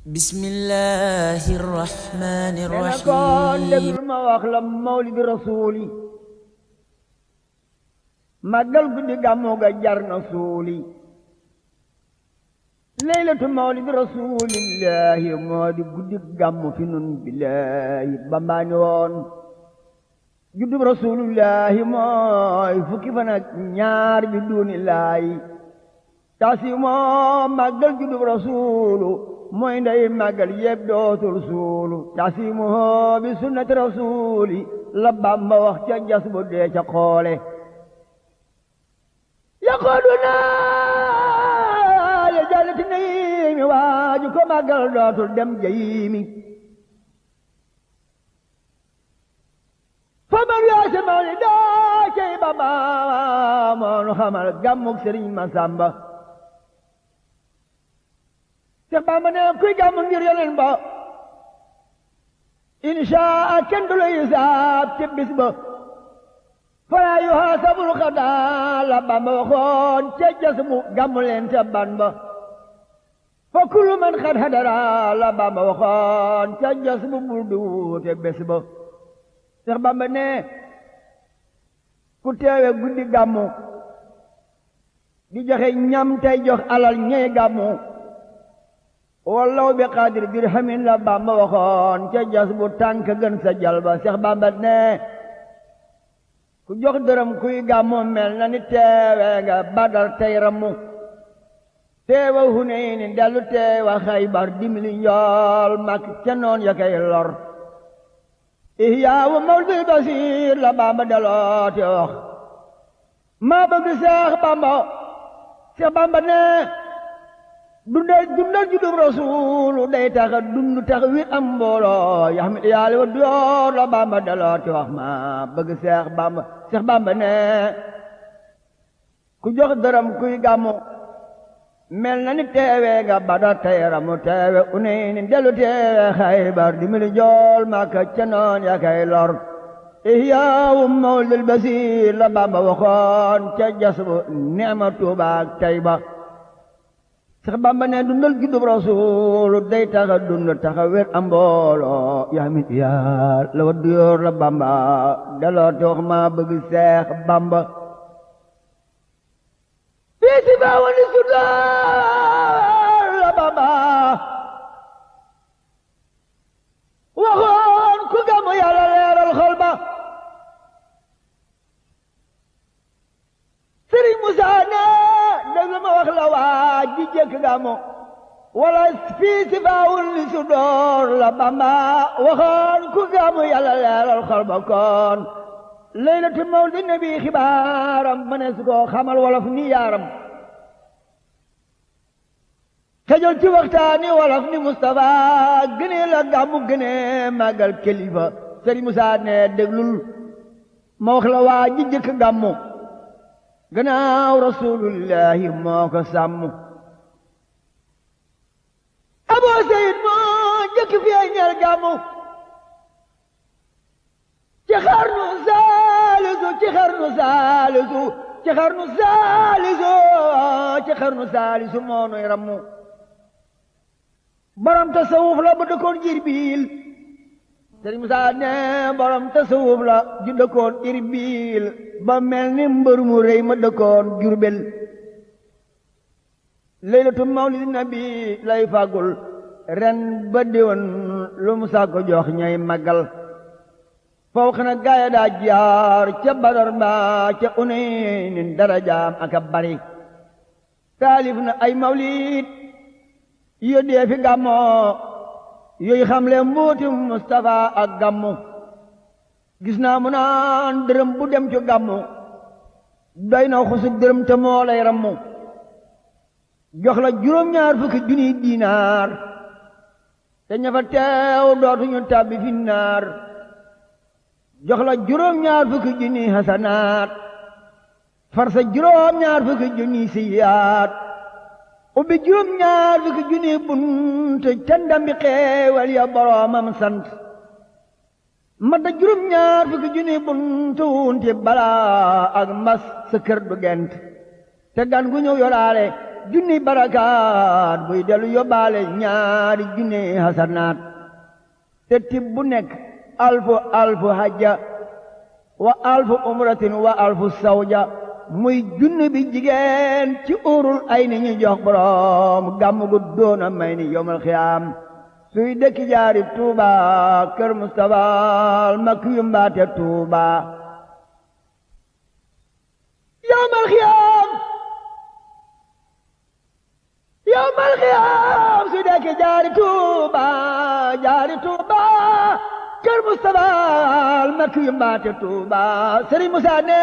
bismillahi rahmani dana kon rahim. déglu ma wax la mawlidi rasuuli màggal guddi gàmmu ga jar na suuli leylatu mawlidi rasuulillahi moo di guddi gàmmu fi nun billahi bambaani woon juddub rasuulillahi mooy fukki fan ak ñaar bi duunillaahi taasi moo màggal juddub rasuulu mooy ndey màggal yépp dootul suulu tasimuhu bi sunnati rasuuli la Bamba wax ca jas bu dee ca xoole yaqooduna ya jallati nayimi waaju ko màggal dootul dem jayimi fa man yaase mawli daa cey Bamba moonu xamal gàmmuk Sëriñ Masamba Seex Bamba ne kuy gàmmu ngir Yonent ba inshaa kenn du la hisaab ci bis ba falaa yuhaasabul xadaa la Bamba waxoon ca jas mu gàmmu leen ca ban ba fa kullu man xad hadara la Bamba waxoon ca jas mu bul duute bés ba Seex Bamba ne ku teewe guddi gàmmu di joxe ñam tey jox alal ñey gàmmu wallaw bi qaadir dirhamin la Bamba waxoon ca jas bu tànk gën sa jalba Seex Bamba ne ku jox dërëm kuy gàmmu mel na ni teewe nga Badar tey rammu teewa Hunayni dellu teewa Xaybar dimbali njool mak ca noon ya kay lor ihyaawu mawlidil basiir la Bamba deloo te wax maa bëgg Seex Bamba ne dundal juddub rasuulu day taxa dund tax wi am mbooloo yaxmit yaali wa door la Bamba daloo te wax ma bëgg Seex Bamba ne ku jox dërëm kuy gàmmu mel na ni teewe nga Badar tey ramu teewe Hunayni dellu teewe Xaybar dimbali jool Makka ca noon ya kay lor ihyaawu mawlidil basiir la Bamba waxoon ca jas bu neema Tuubaa ak Tayba Seex Bamba ne dundal juddub rasuulu day taxa dund taxa wér am mbooloo yaxmit yaa la waddu yor la Bamba daloo te wax ma bëgg Seex Bamba fii si baa wali sudaar la Bamba waxoon ku gàmmu Yàlla leeral xol ba Sëriñ Musaa ne déglu ma wax la waa ji jëkk gàmmu wala fii si baawul li su door la Bamba waxoon ku gàmmu Yàlla leeral xol ba kon leylatu mawlidi nabi xibaaram ma ne su ko xamal wolof ni yaaram xejol ci waxtaani wolof ni Mustafa gënee la gàmmu gënee màggal kilifa Sëriñ Musaa ne déglul ma wax la waa ji jëkk gàmmu gannaaw rasuulullahi moo ko sàmm Aboo Seyid moo jëkk feeñal gàmmu ci xarnu saalisu moo nuy rammu borom tasawuf la bu dëkkoon Irbil Sëriñ Musaa ne borom tasawuf la ju dëkkoon Irbil ba mel ni mbër mu rëy ma dëkkoon Jurbel leylatu mawlidi nabi lay fàggul ren ba déwén lu mu sàkko jox ñay màggal foo xana gaaya daa jaar ca Badar mbaa ca Hunayni darajaam aka bari taalif na ay mawlid yo dee fi gàmmoo yooyu xamle mbuuti Mustafa ak gàmmu gis naa mu naan dërëm bu dem ci gàmmu doy na xusu dërëm te moo lay rammu jox la juróom-ñaar fukki junniy diinaar te ña fa teew dootuñu tàbbi fi naar jox la juróom-ñaar fukki junniy hasanaat far sa juróom-ñaar fukki junniy siyaat ubbi juróom-ñaar fukki junniy bunt ca ndambi xeewal ya boroomam sant mata juróom-ñaar fukki junniy bunt wunti balaa ak mas sa kër du gent te gan gu ñëw yoraale junni barakaat buy delu yóbbaale ñaari junni hasanaat te tib bu nekk alfu hajja wa alfu umratin wa alfu sawja muy junni bi jigéen ci urul ay ni ñu jox borom gàmmu gu doona may ni yowmal xiyaam suy dëkki jaari Tuuba kër Mustafa makk yu mbaate Tuuba yowmal xiyaam suy dëkki jaari Tuuba kër Mustafa makk yu mbaate Tuuba Sëriñ Musaa ne